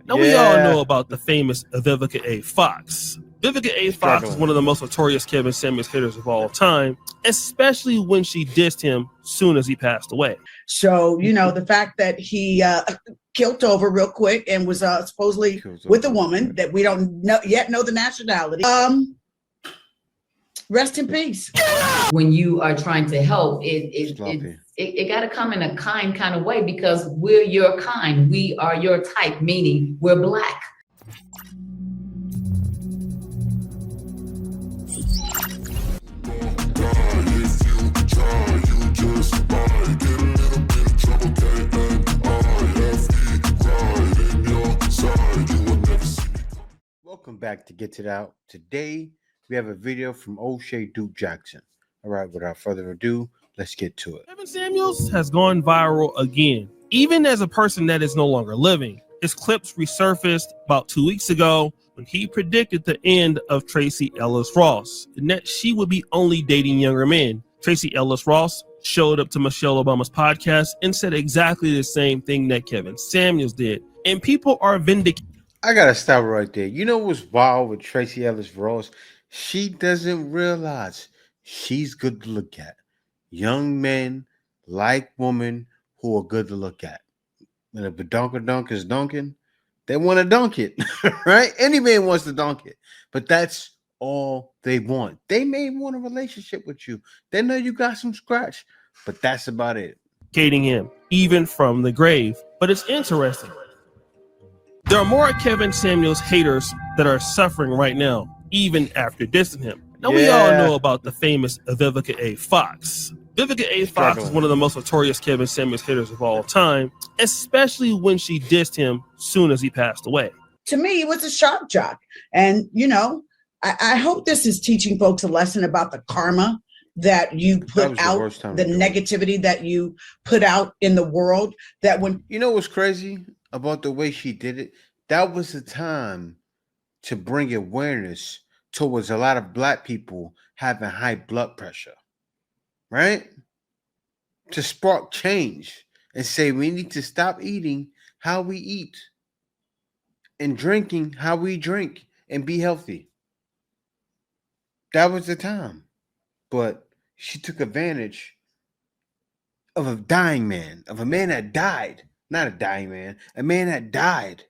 Now, we all know about the famous Vivica A. Fox. Vivica A. Fox is one of the most notorious Kevin Samuels haters of all time, especially when she dissed him soon as he passed away. So, the fact that he killed over real quick and was supposedly with a woman that we don't yet know the nationality. Rest in peace. When you are trying to help, it got to come in a kind of way, because we're your kind. We are your type, meaning we're Black. Welcome back to Get It Out. Today, we have a video from Oshay Duke Jackson. All right, without further ado, let's get to it. Kevin Samuels has gone viral again, even as a person that is no longer living. His clips resurfaced about 2 weeks ago when he predicted the end of Tracy Ellis Ross and that she would be only dating younger men. Tracy Ellis Ross showed up to Michelle Obama's podcast and said exactly the same thing that Kevin Samuels did. And people are vindicated. I gotta stop right there. You know what's wild with Tracy Ellis Ross? She doesn't realize she's good to look at. Young men like women who are good to look at. And if a dunk is dunking, they want to dunk it, right? Any man wants to dunk it, but that's all they want. They may want a relationship with you. They know you got some scratch, but that's about it. Him, even from the grave. But it's interesting. There are more Kevin Samuels haters that are suffering right now, even after dissing him. Now, we all know about the famous Vivica A. Fox. Vivica A. Fox is one of the most notorious Kevin Samuels haters of all time, especially when she dissed him soon as he passed away. To me, it was a shock jock. And, I hope this is teaching folks a lesson about the karma that you put out, the negativity that you put out in the world. That when what's crazy about the way she did it, that was the time to bring awareness towards a lot of Black people having high blood pressure, right? To spark change and say we need to stop eating how we eat and drinking how we drink and be healthy. That was the time. But she took advantage of a dying man, of a man that died. Not a dying man, a man that died.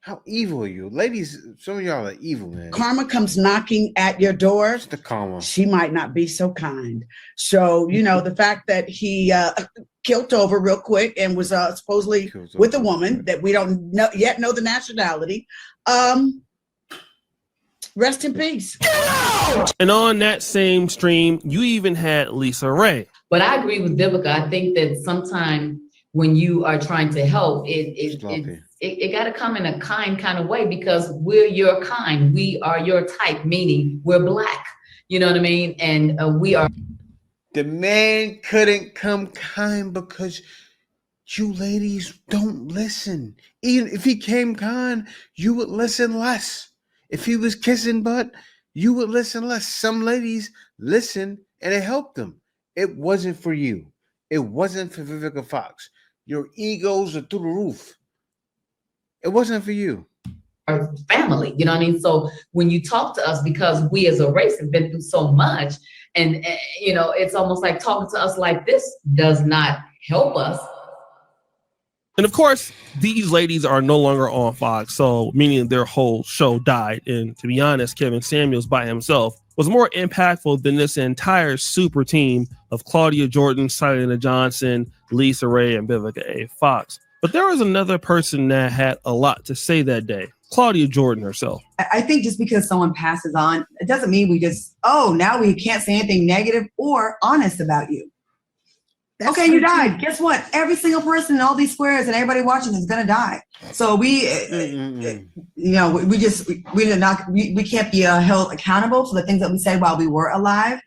How evil are you? Ladies, some of y'all are evil, man. Karma comes knocking at your door. It's the karma. She might not be so kind. So, the fact that he killed over real quick and was supposedly with a woman that we don't yet know the nationality. Rest in peace. And on that same stream, you even had Lisa Ray. But I agree with Vivica. I think that sometimes when you are trying to help, it got to come in a kind of way, because we're your kind. We are your type, meaning we're Black. You know what I mean? And we are. The man couldn't come kind because you ladies don't listen. Even if he came kind, you would listen less. If he was kissing butt, you would listen less. Some ladies listen and it helped them. It wasn't for you. It wasn't for Vivica Fox. Your egos are through the roof. It wasn't for you. Our family, you know what I mean? So when you talk to us, because we as a race have been through so much, and it's almost like talking to us like this does not help us. And of course, these ladies are no longer on Fox, so meaning their whole show died. And to be honest, Kevin Samuels by himself was more impactful than this entire super team of Claudia Jordan, Silena Johnson, Lisa Ray, and Vivica A. Fox. But there was another person that had a lot to say that day, Claudia Jordan herself. I think just because someone passes on, it doesn't mean we just, now we can't say anything negative or honest about you. Okay, you died. Guess what? Every single person in all these squares and everybody watching is gonna die. So we can't be held accountable for the things that we said while we were alive.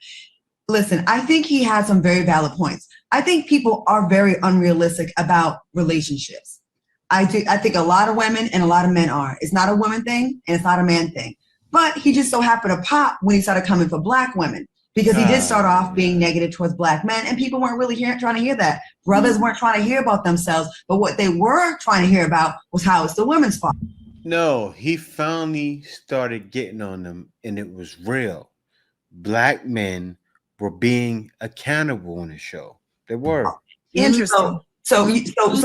Listen, I think he had some very valid points. I think people are very unrealistic about relationships. I think a lot of women and a lot of men are. It's not a woman thing and it's not a man thing. But he just so happened to pop when he started coming for Black women. Because he did start off being negative towards Black men, and people weren't really trying to hear that. Brothers weren't trying to hear about themselves, but what they were trying to hear about was how it's the women's fault. No, he finally started getting on them, and it was real. Black men were being accountable on the show. They were. Interesting. So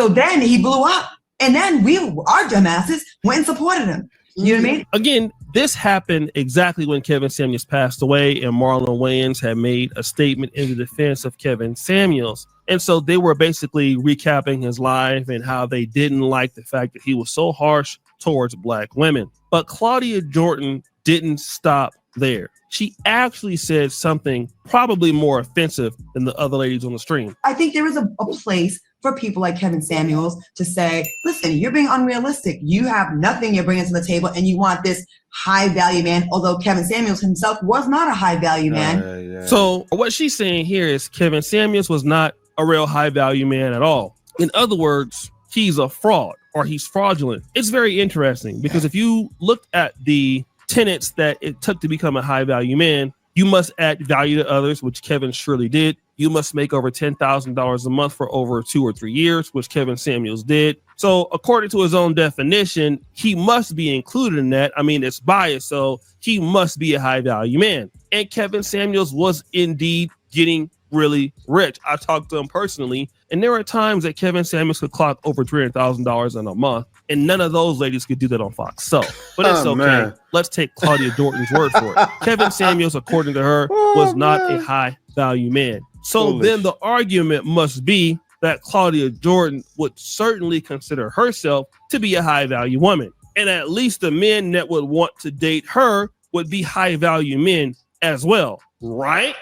then he blew up, and then our dumbasses went and supported him. You know what I mean? Again, this happened exactly when Kevin Samuels passed away, and Marlon Wayans had made a statement in the defense of Kevin Samuels. And so they were basically recapping his life and how they didn't like the fact that he was so harsh towards Black women. But Claudia Jordan didn't stop there. She actually said something probably more offensive than the other ladies on the stream. I think there is a place for people like Kevin Samuels to say, listen, you're being unrealistic. You have nothing you're bringing to the table, and you want this high value man, although Kevin Samuels himself was not a high value man. So what she's saying here is Kevin Samuels was not a real high value man at all. In other words, he's a fraud or he's fraudulent. It's very interesting because if you look at the tenets that it took to become a high value man, you must add value to others, which Kevin surely did. You must make over $10,000 a month for over 2 or 3 years, which Kevin Samuels did. So according to his own definition, he must be included in that. I mean, it's biased, so he must be a high value man. And Kevin Samuels was indeed getting really rich. I talked to him personally, and there were times that Kevin Samuels could clock over $300,000 in a month, and none of those ladies could do that on Fox. So, but it's okay. Man. Let's take Claudia Jordan's word for it. Kevin Samuels, according to her, was not a high value man. So then the argument must be that Claudia Jordan would certainly consider herself to be a high value woman. And at least the men that would want to date her would be high value men as well, right?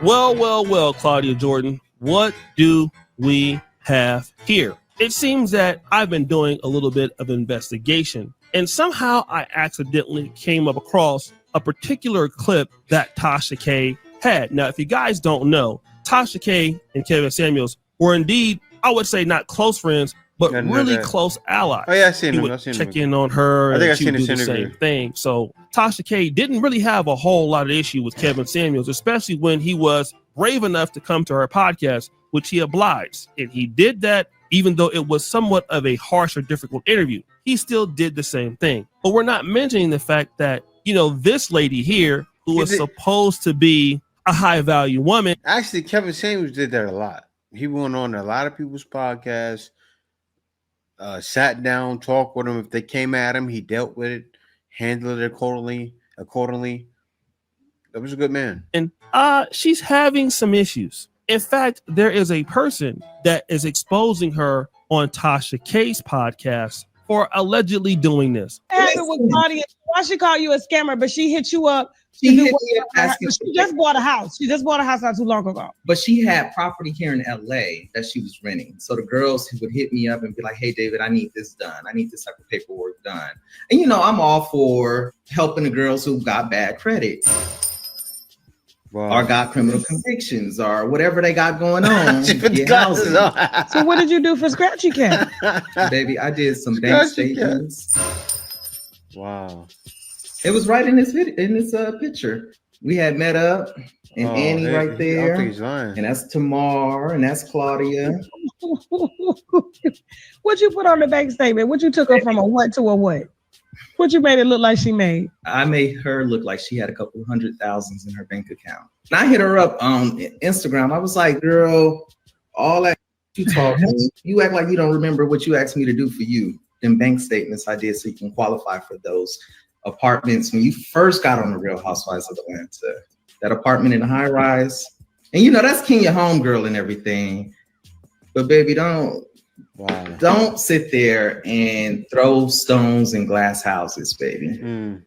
Well, Claudia Jordan, what do we have here? It seems that I've been doing a little bit of investigation, and somehow I accidentally came up across a particular clip that Tasha K had. Now, if you guys don't know, Tasha K and Kevin Samuels were indeed, I would say, not close friends, but really close allies. Oh yeah, I've seen him. He would check in on her. I think I've seen this interview. The same thing. So Tasha K didn't really have a whole lot of issue with Kevin Samuels, especially when he was brave enough to come to her podcast, which he obliged. And he did that even though it was somewhat of a harsh or difficult interview. He still did the same thing. But we're not mentioning the fact that, you know, this lady here, who was supposed to be a high value woman. Actually, Kevin Samuels did that a lot. He went on a lot of people's podcasts, sat down, talked with them. If they came at him, he dealt with it, handled it accordingly. That was a good man. And she's having some issues. In fact, there is a person that is exposing her on Tasha K's podcast for allegedly doing this. With Claudia, why she call you a scammer, but she hit you up. She just bought a house. She just bought a house not too long ago. But she had property here in LA that she was renting. So the girls would hit me up and be like, hey, David, I need this done. I need this type of paperwork done. And, you know, I'm all for helping the girls who got bad credit. Wow. Or got criminal convictions or whatever they got going on. So what did you do for Scratchy Cat? Baby, I did some bank statements. Wow. It was right in this video, in this picture. We had met up, and Annie right there. I think he's lying. And that's Tamar, and that's Claudia. What you put on the bank statement? What you took her from a what to a what? What you made it look like she made? I made her look like she had a couple $100,000s in her bank account. And I hit her up on Instagram. I was like, girl, all that you talking, you act like you don't remember what you asked me to do for you. Them bank statements I did so you can qualify for those apartments when you first got on the Real Housewives of Atlanta. That apartment in the high rise. And you know, that's Kenya homegirl and everything. But baby, don't sit there and throw stones in glass houses, baby.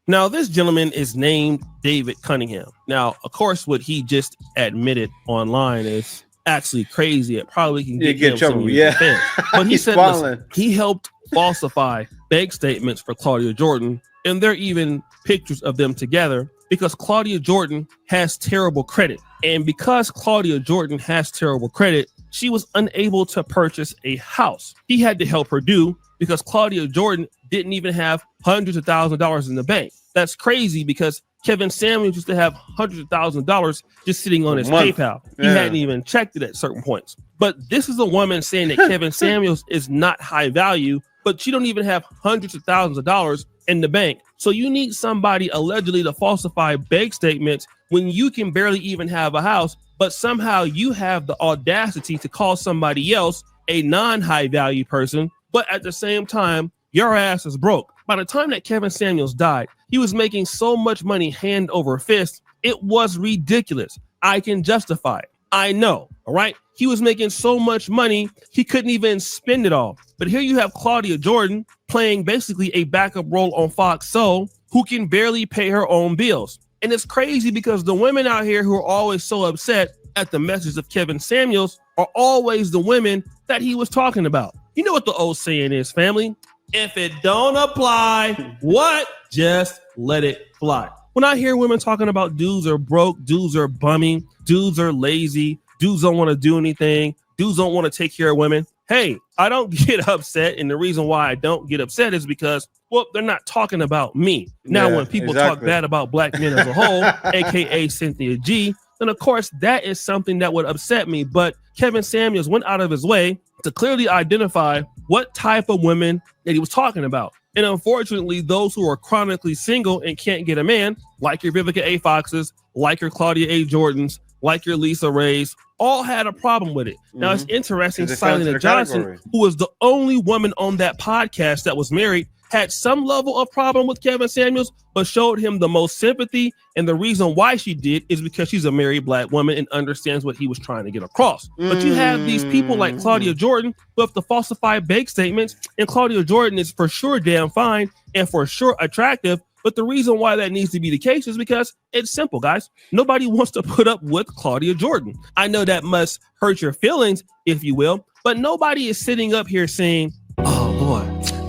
Now, this gentleman is named David Cunningham. Now, of course, what he just admitted online is actually crazy. It probably can get him trouble. Yeah. But he said he helped falsify bank statements for Claudia Jordan, and there are even pictures of them together because Claudia Jordan has terrible credit. And because Claudia Jordan has terrible credit, she was unable to purchase a house. He had to help her do because Claudia Jordan didn't even have hundreds of thousands of dollars in the bank. That's crazy because Kevin Samuels used to have hundreds of thousands of dollars just sitting on his PayPal. He hadn't even checked it at certain points. But this is a woman saying that Kevin Samuels is not high value, but she don't even have hundreds of thousands of dollars in the bank. So you need somebody allegedly to falsify bank statements when you can barely even have a house, but somehow you have the audacity to call somebody else a non-high value person, but at the same time, your ass is broke. By the time that Kevin Samuels died, he was making so much money hand over fist, it was ridiculous. I can justify it. I know, all right? He was making so much money, he couldn't even spend it all. But here you have Claudia Jordan playing basically a backup role on Fox Soul, who can barely pay her own bills. And it's crazy because the women out here who are always so upset at the message of Kevin Samuels are always the women that he was talking about. You know what the old saying is, family? If it don't apply, what? Just let it fly. When I hear women talking about dudes are broke, dudes are bumming, dudes are lazy, dudes don't want to do anything, dudes don't want to take care of women. Hey, I don't get upset. And the reason why I don't get upset is because, well, they're not talking about me. Now, when people talk bad about black men as a whole, AKA Cynthia G, then of course that is something that would upset me. But Kevin Samuels went out of his way to clearly identify what type of women that he was talking about. And unfortunately, those who are chronically single and can't get a man, like your Vivica A. Foxes, like your Claudia A. Jordans, like your Lisa Rays, all had a problem with it. Now, it's interesting, Silena Johnson, who was the only woman on that podcast that was married, had some level of problem with Kevin Samuels, but showed him the most sympathy. And the reason why she did is because she's a married black woman and understands what he was trying to get across. But you have these people like Claudia Jordan who have to falsify bank statements, and Claudia Jordan is for sure damn fine and for sure attractive. But the reason why that needs to be the case is because it's simple, guys. Nobody wants to put up with Claudia Jordan. I know that must hurt your feelings, if you will, but nobody is sitting up here saying, oh boy,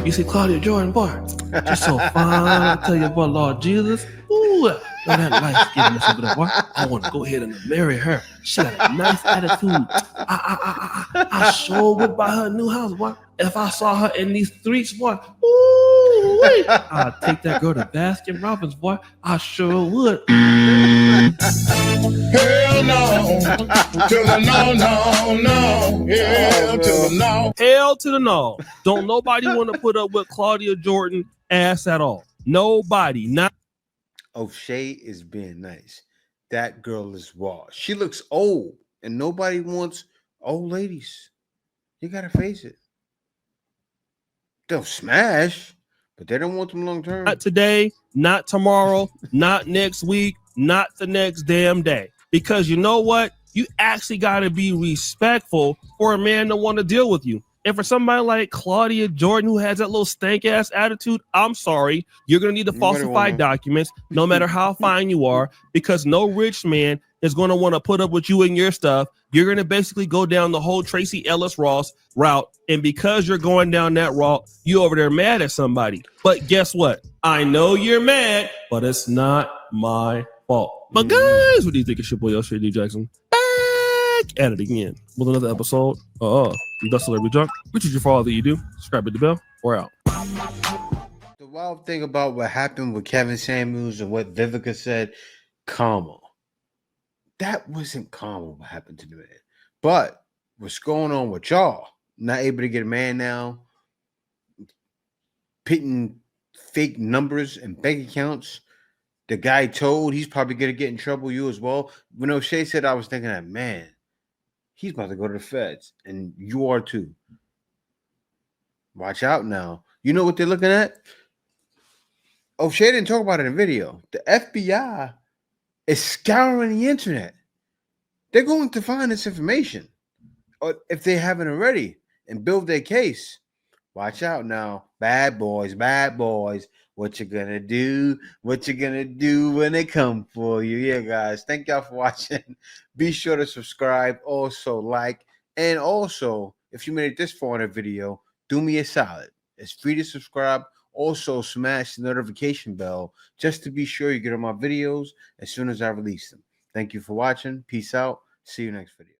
you see Claudia Jordan, boy, she's so fine. I tell you what, Lord Jesus. Ooh, that life giving us over there, boy. I want to go ahead and marry her. She got a nice attitude. I sure would buy her a new house, boy. If I saw her in these streets, boy, ooh, I'd take that girl to Baskin Robbins, boy. I sure would. Hell no, to the no. Hell to the no. Hell to the no. Don't nobody want to put up with Claudia Jordan ass at all. Nobody. Not. Oshay is being nice. That girl is raw. She looks old, and nobody wants old ladies. You gotta face it. They'll smash, but they don't want them long term. Not today, not tomorrow, not next week, not the next damn day. Because you know what? You actually got to be respectful for a man to want to deal with you. And for somebody like Claudia Jordan, who has that little stank ass attitude, I'm sorry, you're going to need to falsify documents no matter how fine you are, because no rich man is going to want to put up with you and your stuff. You're going to basically go down the whole Tracy Ellis Ross route. And because you're going down that route, you over there mad at somebody. But guess what? I know you're mad, but it's not my fault. But guys, what do you think? It's your boy Oshay D. Jackson. Back at it again with another episode of The Celebrity Junk. Which is your for all that you do. Subscribe to the bell. We're out. The wild thing about what happened with Kevin Samuels and what Vivica said, karma. That wasn't karma what happened to the man. But what's going on with y'all? Not able to get a man now, pitting fake numbers and bank accounts. The guy told he's probably going to get in trouble, you as well. When Oshay said, I was thinking that, man, he's about to go to the feds, and you are too. Watch out now. You know what they're looking at? Oshay didn't talk about it in video. The FBI is scouring the internet. They're going to find this information, or if they haven't already, and build their case. Watch out now. Bad boys. What you gonna do? What you gonna do when they come for you? Yeah, guys. Thank y'all for watching. Be sure to subscribe. Also like. And also, if you made it this far in a video, do me a solid. It's free to subscribe. Also, smash the notification bell just to be sure you get on my videos as soon as I release them. Thank you for watching. Peace out. See you next video.